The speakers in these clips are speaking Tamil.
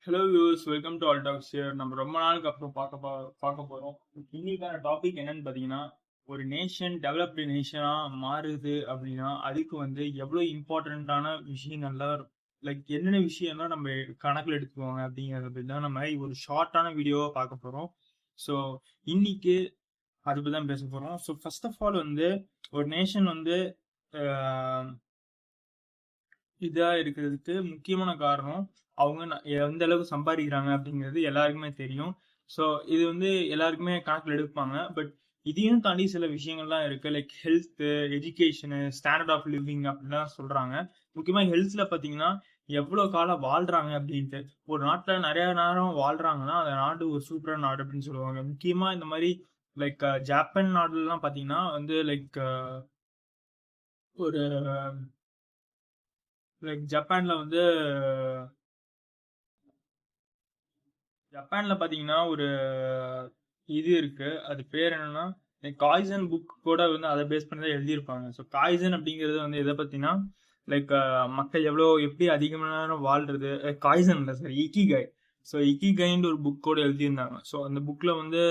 Hello viewers, welcome to all talks here. நம்ம ரொம்ப நாளுக்கு அப்புறம் பார்க்க போறோம். இன்னைக்கான டாபிக் என்னன்னு பார்த்தீங்கன்னா, ஒரு நேஷன் டெவலப்டு நேஷனா மாறுது அப்படின்னா அதுக்கு வந்து எவ்வளோ இம்பார்ட்டண்ட்டான விஷயங்கள்லாம் லைக் என்னென்ன விஷயம்லாம் நம்ம கணக்கில் எடுத்துக்குவாங்க அப்படிங்கிறத பற்றி தான் நம்ம ஒரு ஷார்ட்டான வீடியோவாக பார்க்க போகிறோம். ஸோ இன்னைக்கு அதை பற்றி தான் பேச போகிறோம். ஸோ ஃபர்ஸ்ட் ஆஃப் ஆல் வந்து ஒரு நேஷன் வந்து இதா இருக்கிறதுக்கு முக்கியமான காரணம் அவங்க எந்த அளவுக்கு சம்பாதிக்கிறாங்க அப்படிங்கிறது எல்லாருக்குமே தெரியும். ஸோ இது வந்து எல்லாருக்குமே கணக்கில் எடுப்பாங்க. பட் இதையும் தாண்டி சில விஷயங்கள்லாம் இருக்கு. Like health, education, standard of living அப்படிலாம் சொல்றாங்க. முக்கியமா ஹெல்த்ல பாத்தீங்கன்னா எவ்வளவு காலம் வாழ்றாங்க அப்படின்ட்டு. ஒரு நாட்டுல நிறைய நேரம் வாழ்றாங்கன்னா அந்த நாடு ஒரு சூப்பரான நாடு அப்படின்னு சொல்லுவாங்க. முக்கியமா இந்த மாதிரி லைக் ஜப்பான் நாடுலாம் பாத்தீங்கன்னா வந்து லைக் ஒரு லைக் ஜப்பான்ல பாத்தீங்கன்னா ஒரு இது இருக்கு. அது பேர் என்னன்னா காய்சன் புக் கூட வந்து அதை பேஸ் பண்ணி தான் எழுதியிருப்பாங்க. ஸோ காய்சன் அப்படிங்கிறது வந்து எதை பத்தினா லைக் மக்கள் எப்படி அதிகமான நேரம் வாழ்றது. காய்சன் இல்லை சார், இக்கிகாய். ஸோ இக்கிகாயின்னு ஒரு புக் கூட எழுதியிருந்தாங்க. ஸோ அந்த புக்ல வந்து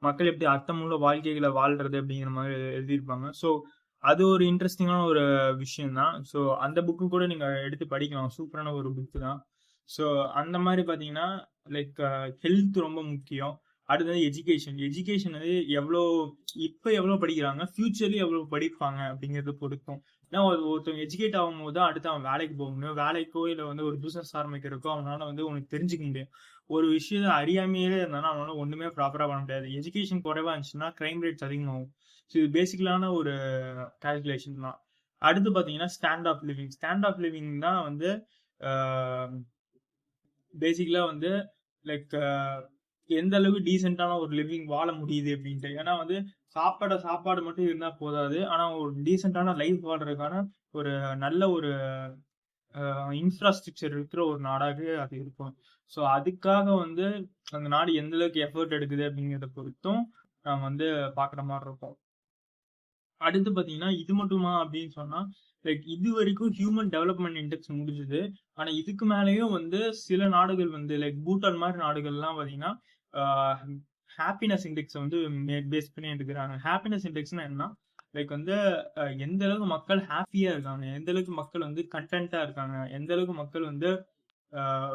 மக்கள் எப்படி அர்த்தமுள்ள வாழ்க்கைகளை வாழ்றது அப்படிங்கிற மாதிரி எழுதியிருப்பாங்க. ஸோ அது ஒரு இன்ட்ரெஸ்டிங்கான ஒரு விஷயம் தான். ஸோ அந்த புக்கு கூட நீங்க எடுத்து படிக்கலாம். சூப்பரான ஒரு புக் தான். ஸோ அந்த மாதிரி பார்த்தீங்கன்னா லைக் ஹெல்த் ரொம்ப முக்கியம். அடுத்தது எஜுகேஷன். எஜுகேஷன் வந்து எவ்வளோ படிக்கிறாங்க, ஃபியூச்சர்லயும் எவ்வளோ படிப்பாங்க அப்படிங்கிறது பொறுத்தும். ஏன்னா ஒருத்தவங்க எஜுகேட் ஆகும்போது தான் அடுத்து அவன் வேலைக்கு போக முடியும். வேலைக்கோ இல்லை வந்து ஒரு பிசினஸ் ஆரம்பிக்கிறதுக்கோ அவனால வந்து உனக்கு தெரிஞ்சுக்க முடியும். ஒரு விஷயம் அறியாமையே இருந்தானா அவனால ஒண்ணுமே ப்ராப்பரா பண்ண முடியாது. எஜுகேஷன் குறைவா இருந்துச்சுன்னா கிரைம் ரேட்ஸ் அதிகமாகும். ஸோ இது பேசிக்கலான ஒரு கால்குலேஷன் தான். அடுத்து பார்த்தீங்கன்னா stand of living. Stand of living தான் வந்து பேசிக்கலா வந்து லைக் எந்த அளவுக்கு டீசென்டான ஒரு லிவிங் வாழ முடியுது அப்படின்ட்டு. ஏன்னா வந்து சாப்பாடு மட்டும் இருந்தா போதாது. ஆனா ஒரு டீசென்டான லைஃப் வாழ்றதுக்கான ஒரு நல்ல ஒரு இன்ஃப்ராஸ்ட்ரக்சர் இருக்கிற ஒரு நாடாக அது இருக்கும். ஸோ அதுக்காக வந்து அந்த நாடு எந்த அளவுக்கு எஃபர்ட் எடுக்குது அப்படிங்கிறத பொறுத்தும் நம்ம வந்து பார்க்குற மாதிரி இருக்கும். அடுத்து பாத்தீங்கன்னா இது மட்டுமா அப்படின்னு சொன்னா லைக் இது வரைக்கும் ஹியூமன் டெவலப்மெண்ட் இண்டெக்ஸ் முடிஞ்சது. ஆனா இதுக்கு மேலேயும் வந்து சில நாடுகள் வந்து லைக் பூட்டான் மாதிரி நாடுகள்லாம் பாத்தீங்கன்னா ஹாப்பினஸ் இண்டெக்ஸ் வந்து பேஸ் பண்ணி எடுக்கிறாங்க. ஹாப்பினஸ் இண்டெக்ஸ்னா என்ன, லைக் வந்து எந்த அளவுக்கு மக்கள் ஹாப்பியா இருக்காங்க, எந்த அளவுக்கு மக்கள் வந்து கண்டென்ட்டா இருக்காங்க, எந்த அளவுக்கு மக்கள் வந்து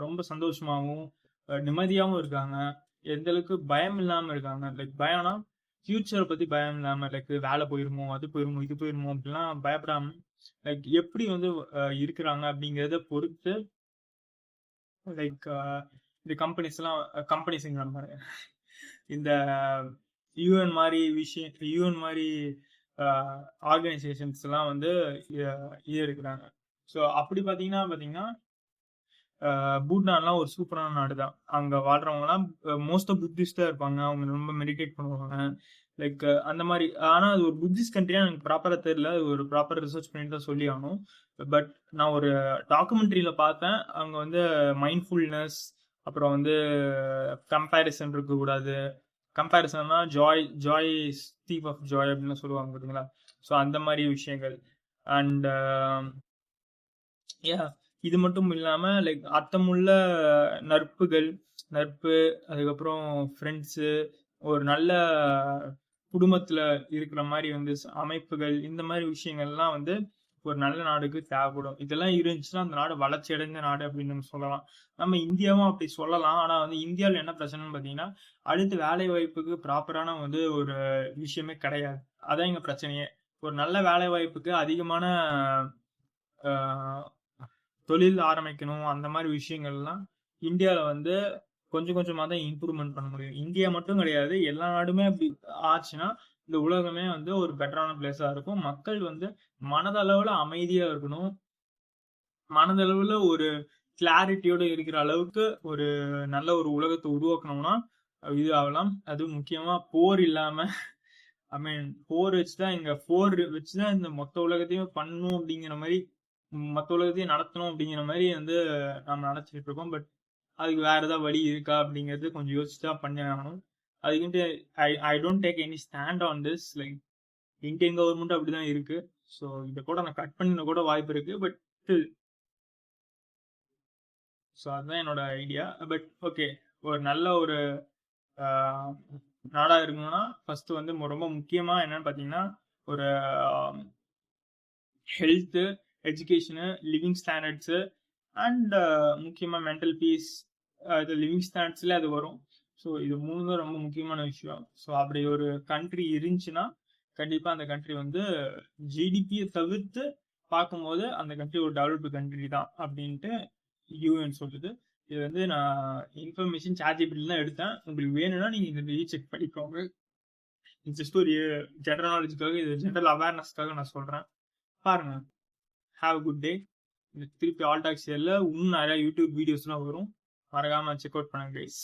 ரொம்ப சந்தோஷமாவும் நிம்மதியாவும் இருக்காங்க, எந்த அளவுக்கு பயம் இல்லாம இருக்காங்க. லைக் பயம்னா ஃபியூச்சரை பத்தி பயம் இல்லாம லைக் வேலை போயிருமோ, அது போயிருமோ, இது போயிருமோ அப்படிலாம் பயப்படாம லைக் எப்படி வந்து இருக்கிறாங்க அப்படிங்கிறத பொறுத்து லைக் இந்த கம்பெனிஸ்ங்கிற மாதிரி இந்த யூஎன் மாதிரி ஆர்கனைசேஷன்ஸ் எல்லாம் வந்து இது எடுக்கிறாங்க. ஸோ அப்படி பாத்தீங்கன்னா பூட்டான்லாம் ஒரு சூப்பரான நாடு தான். அங்க வாழ்றவங்கலாம் மோஸ்ட் ஆஃப் புத்திஸ்டா இருப்பாங்க. அவங்க ரொம்ப மெடிடேட் பண்ணுவாங்க. லைக் அந்த மாதிரி. ஆனா அது ஒரு புத்திஸ்ட் கண்ட்ரியா எனக்கு ப்ராப்பரா தெரியல. ஒரு ப்ராப்பர் ரிசர்ச் பண்ணிட்டு தான் சொல்லி ஆகணும். பட் நான் ஒரு டாக்குமெண்ட்ரியில பார்த்தேன். அவங்க வந்து மைண்ட்ஃபுல்னஸ், அப்புறம் வந்து கம்பேரிசன் இருக்கக்கூடாது. கம்பேரிசன்னா ஜாய் ஸ்டீப் ஆஃப் ஜாய் அப்படின்னு சொல்லுவாங்க பார்த்தீங்களா. ஸோ அந்த மாதிரி விஷயங்கள். அண்ட் இது மட்டும் இல்லாம லைக் அர்த்தமுள்ள நட்பு, அதுக்கப்புறம் ஃப்ரெண்ட்ஸு, ஒரு நல்ல குடும்பத்துல இருக்கிற மாதிரி வந்து அமைப்புகள், இந்த மாதிரி விஷயங்கள்லாம் வந்து ஒரு நல்ல நாடுக்கு தேவைப்படும். இதெல்லாம் இருந்துச்சுன்னா அந்த நாடு வளர்ச்சி அடைந்த நாடு அப்படின்னு நம்ம சொல்லலாம். நம்ம இந்தியாவும் அப்படி சொல்லலாம். ஆனா வந்து இந்தியாவில் என்ன பிரச்சனைன்னு பாத்தீங்கன்னா அடுத்து வேலை வாய்ப்புக்கு ப்ராப்பரான வந்து ஒரு விஷயமே கிடையாது. அதான் இங்க பிரச்சனையே. ஒரு நல்ல வேலை வாய்ப்புக்கு அதிகமான தொழில் ஆரம்பிக்கணும், அந்த மாதிரி விஷயங்கள்லாம் இந்தியாவில் வந்து கொஞ்சம் கொஞ்சமாக தான் இம்ப்ரூவ்மெண்ட் பண்ண முடியும். இந்தியா மட்டும் கிடையாது, எல்லா நாடுமே அப்படி ஆச்சுன்னா இந்த உலகமே வந்து ஒரு பெட்டரான பிளேஸா இருக்கும். மக்கள் வந்து மனதளவுல அமைதியா இருக்கணும். மனதளவுல ஒரு கிளாரிட்டியோட இருக்கிற அளவுக்கு ஒரு நல்ல ஒரு உலகத்தை உருவாக்கணும்னா இது ஆகலாம். அது முக்கியமா போர் இல்லாம போர் வச்சுதான் இந்த மொத்த உலகத்தையும் பண்ணணும் அப்படிங்கிற மாதிரி, மற்ற உலகத்தையும் நடத்தணும் அப்படிங்கிற மாதிரி வந்து நம்ம நினைச்சிட்டு இருக்கோம். பட் அதுக்கு வேற ஏதாவது வழி இருக்கா அப்படிங்கிறது கொஞ்சம் யோசிச்சு தான் பண்ணி ஆகணும். அதுக்கிட்ட I don't take any stand on this. Like Indian government அப்படிதான் இருக்கு. ஸோ இதை கூட நான் கட் பண்ண கூட வாய்ப்பு இருக்கு. பட் ஸோ அதுதான் என்னோட ஐடியா. பட் ஓகே, ஒரு நல்ல ஒரு நாடா இருக்கணும்னா ஃபர்ஸ்ட் வந்து ரொம்ப முக்கியமா என்னன்னு பார்த்தீங்கன்னா, ஒரு health, education, living standards and முக்கியமாக மென்டல் பீஸ். இது லிவிங் ஸ்டாண்டர்ட்ஸ்ல அது வரும். ஸோ இது 3 தான் ரொம்ப முக்கியமான விஷயம். ஸோ அப்படி ஒரு கண்ட்ரி இருந்துச்சுன்னா கண்டிப்பாக அந்த கண்ட்ரி வந்து ஜிடிபியை தவிர்த்து பார்க்கும்போது அந்த கண்ட்ரி ஒரு டெவலப்டு கண்ட்ரி தான் அப்படின்ட்டு யூஎன் சொல்லுது. இது வந்து நான் இன்ஃபர்மேஷன் சாட்ஜிபிலிட்டி தான் எடுத்தேன். உங்களுக்கு வேணும்னா நீங்கள் இந்த ரீசெக் பண்ணிக்கோங்க. ஜஸ்ட் ஒரு ஜென்ரல் நாலேஜுக்காக, இது ஜென்ரல் அவேர்னஸ்க்காக நான் சொல்கிறேன். பாருங்க. Have a good day. திருப்பி ஆல் டாக்ஸ் இன்னும் நிறைய யூடியூப் வீடியோஸ்லாம் வரும். மறக்காம செக் அவுட் பண்ணுங்க கைஸ்.